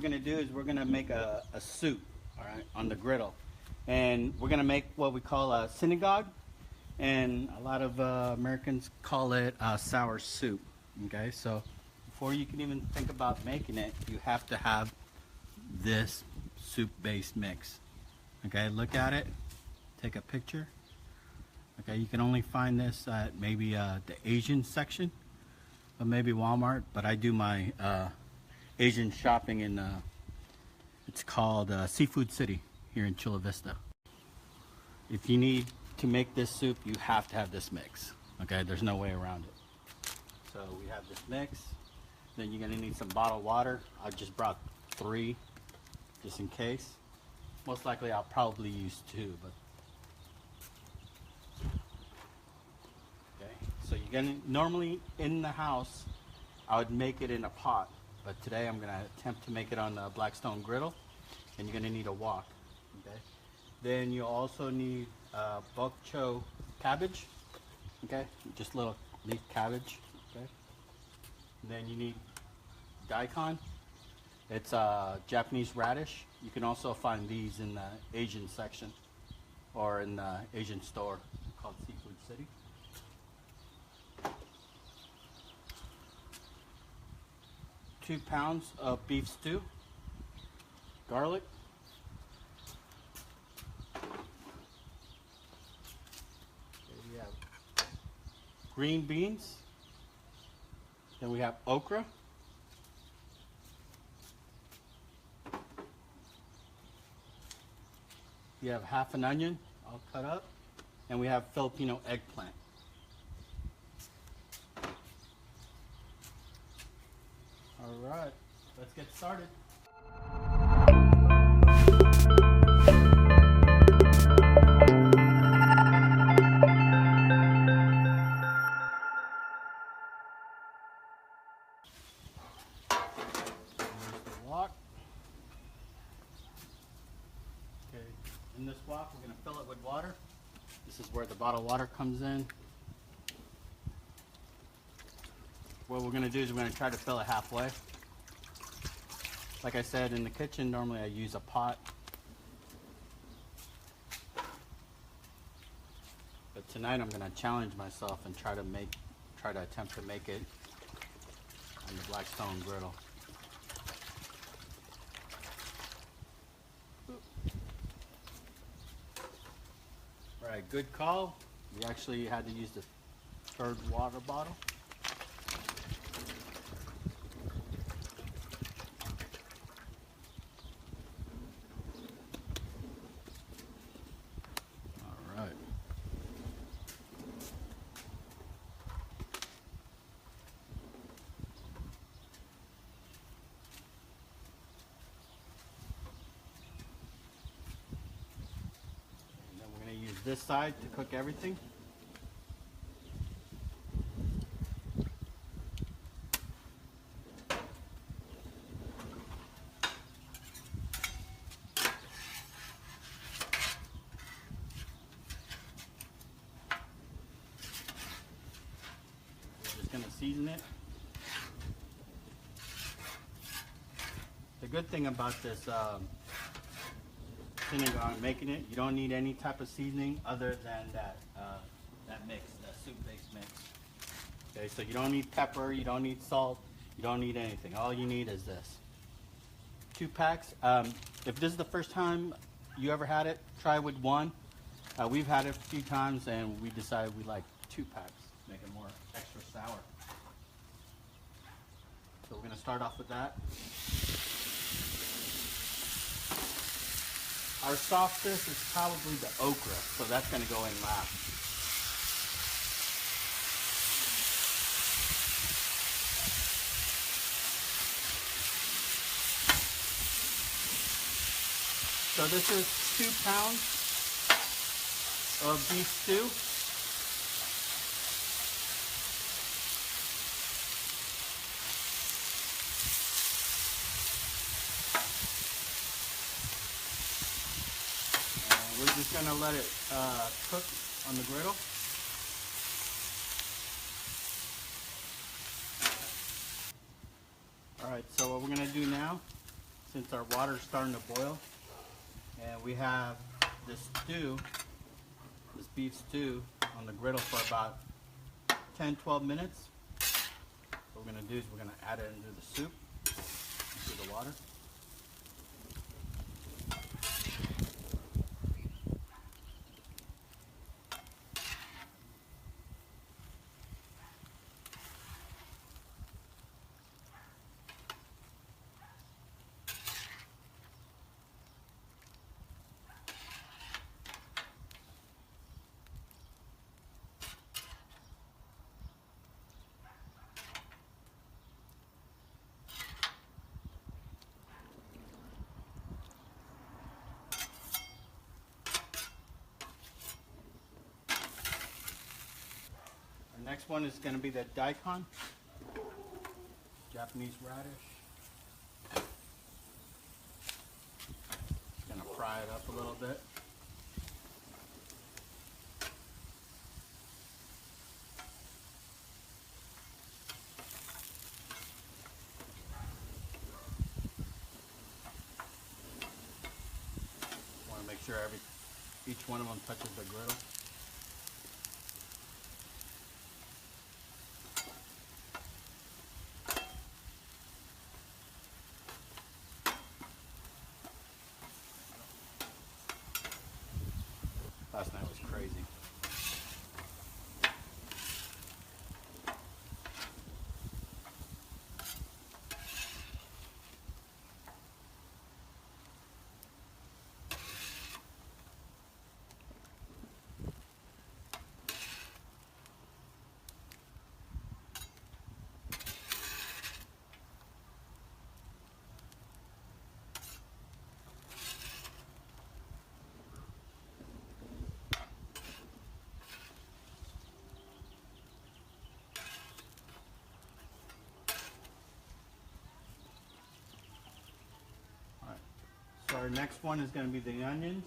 gonna do is we're gonna make a soup, all right, on the griddle. And we're gonna make what we call a sinigang, and a lot of Americans call it sour soup, okay? So before you can even think about making it, you have to have this soup-based mix, okay? Look at it, take a picture. Okay, you can only find this at maybe the Asian section of maybe Walmart, but I do my Asian shopping in, it's called Seafood City here in Chula Vista. If you need to make this soup, you have to have this mix, okay? There's no way around it. So we have this mix, then you're gonna need some bottled water. I just brought 3, just in case. Most likely I'll probably use 2, but so you're gonna, normally in the house, I would make it in a pot, but today I'm gonna attempt to make it on the Blackstone Griddle, and you're gonna need a wok, okay? Then you also need bok choy cabbage, okay? Just little leaf cabbage, okay? Then you need Daikon. It's Japanese radish. You can also find these in the Asian section or in the Asian store called Seafood City. 2 pounds of beef stew, garlic, we have green beans, then we have okra, we have half an onion all cut up, and we have Filipino eggplant. All right, let's get started. Here's the wok. Okay, in this wok, we're going to fill it with water. This is where the bottled water comes in. What we're going to do is we're going to try to fill it halfway. Like I said, in the kitchen, normally I use a pot. But tonight I'm going to challenge myself and try to attempt to make it on the Blackstone Griddle. All right, good call. We actually had to use the 3rd water bottle. This side to cook everything. We're just going to season it. The good thing about this sinigang, making it, you don't need any type of seasoning other than that mix, that soup-based mix. Okay, so you don't need pepper, you don't need salt, you don't need anything. All you need is this. 2 packs. If this is the first time you ever had it, try with 1. We've had it a few times, and we decided we like 2 packs, make it more extra sour. So we're going to start off with that. Our softest is probably the okra, so that's going to go in last. So this is 2 pounds of beef stew. We're just going to let it cook on the griddle. Alright, so what we're going to do now since our water's starting to boil, and we have this stew, this beef stew on the griddle for about 10-12 minutes. What we're going to do is we're going to add it into the soup, into the water. Next one is going to be the Daikon, Japanese radish. Going to fry it up a little bit. Want to make sure each one of them touches the griddle. Last night was crazy. So our next one is going to be the onions.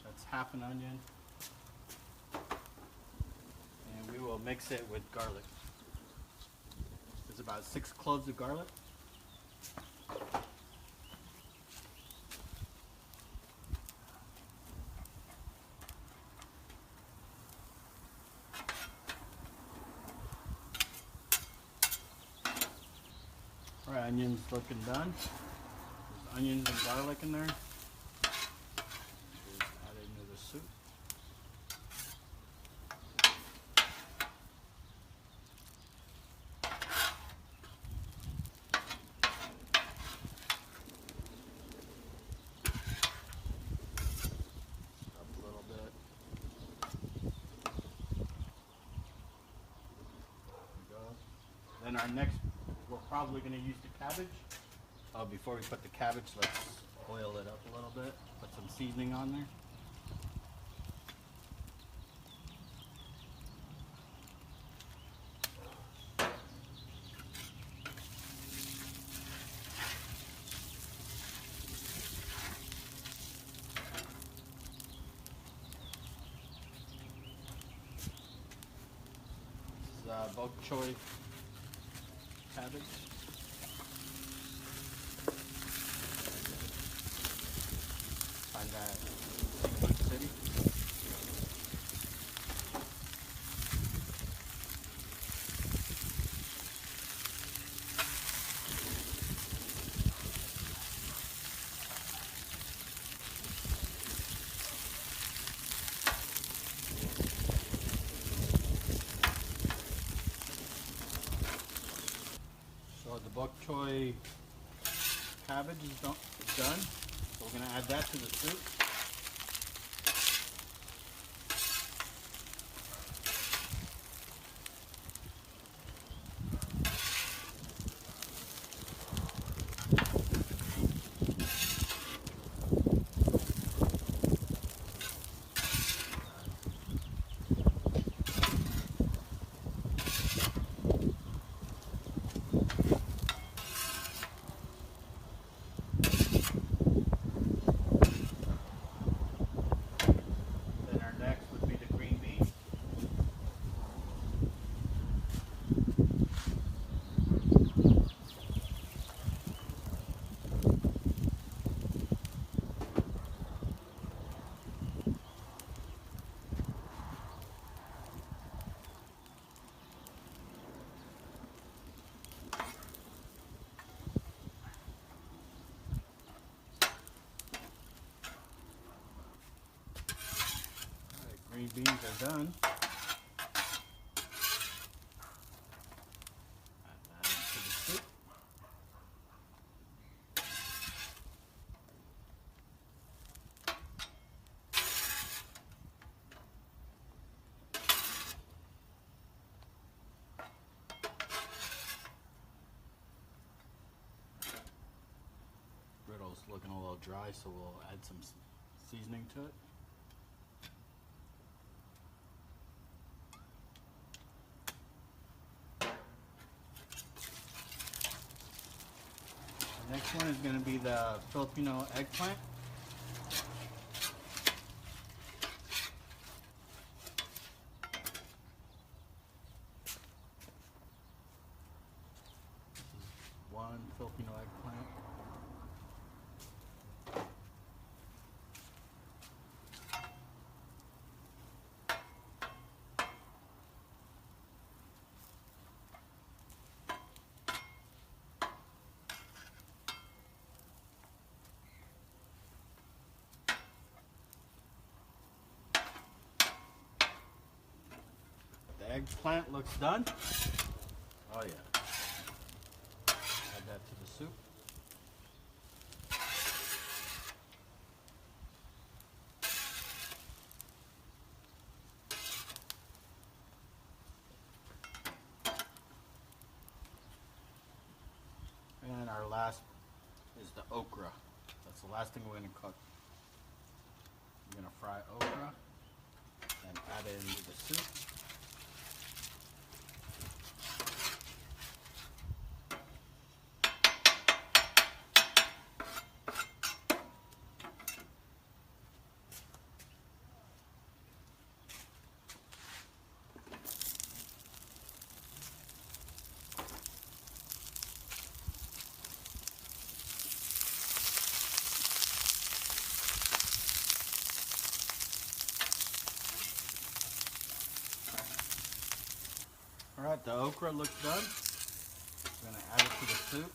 That's half an onion. And we will mix it with garlic. It's about 6 cloves of garlic. Alright, onions looking done. There's onions and garlic in there. Just add it into the soup. Up a little bit. There we go. Then our next, we're probably going to use the cabbage. Before we put the cabbage, let's oil it up a little bit. Put some seasoning on there. This is bok choy cabbage. Find that Daikon City. So the bok choy cabbage is done. So we're going to add that to the soup. Green beans are done. Add that into the soup. Griddle's looking a little dry, so we'll add some seasoning to it. The next one is going to be the Filipino eggplant. This is one Filipino eggplant. The eggplant looks done. Oh yeah. Add that to the soup. And our last is the okra. That's the last thing we're going to cook. We're going to fry okra and add it into the soup. Alright, the okra looks done. We're going to add it to the soup.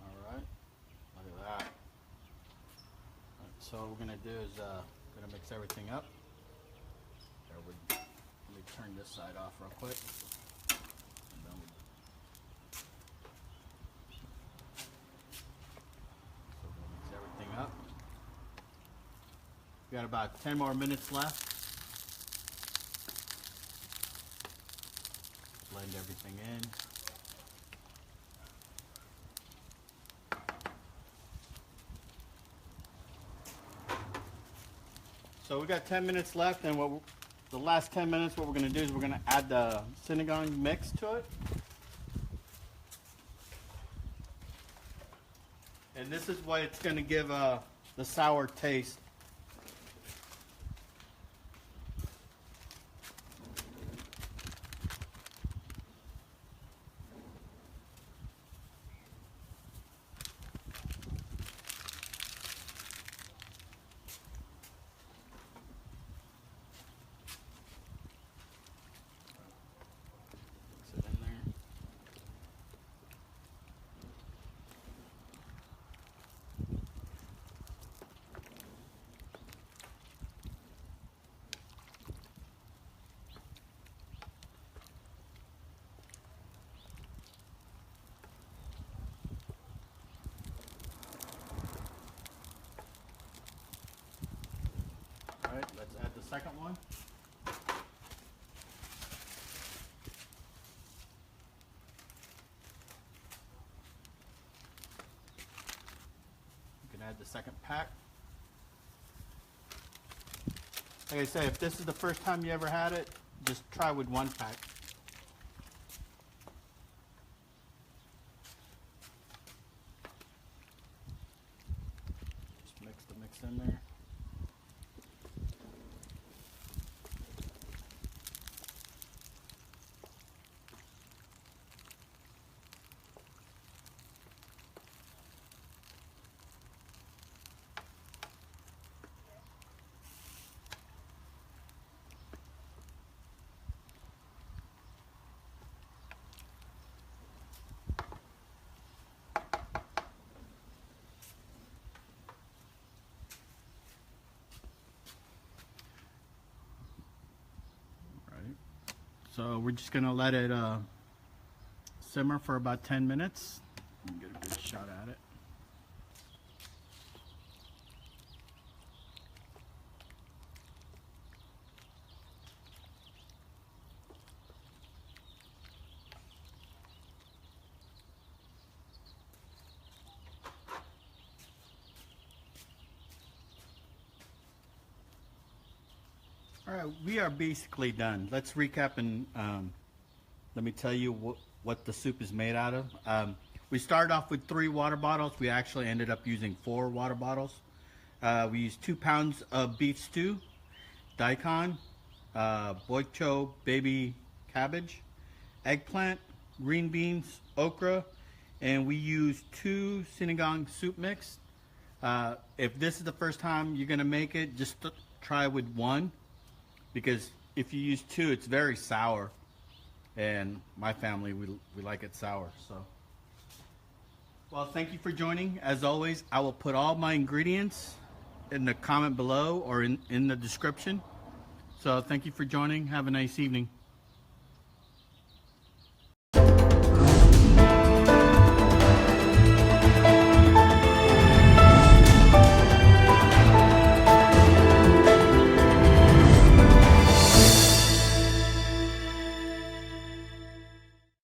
Alright, look at that. So what we're going to do is going to mix everything up. Let me turn this side off real quick. We got about 10 more minutes left. Blend everything in. So we got 10 minutes left, and the last 10 minutes, what we're going to do is we're going to add the sinigang mix to it. And this is what it's going to give the sour taste. Alright, let's add the second one. You can add the second pack. Like I say, if this is the first time you ever had it, just try with one pack. Just mix the mix in there. So we're just gonna let it simmer for about 10 minutes. Get a good shot at it. All right, we are basically done. Let's recap and let me tell you what the soup is made out of. We started off with 3 water bottles. We actually ended up using 4 water bottles. We used 2 pounds of beef stew, daikon, bok choy, baby cabbage, eggplant, green beans, okra, and we used 2 sinigang soup mix. If this is the first time you're gonna make it, just try with 1. Because if you use 2, it's very sour, and my family, we like it sour. So, well, thank you for joining. As always, I will put all my ingredients in the comment below or in the description. So thank you for joining. Have a nice evening.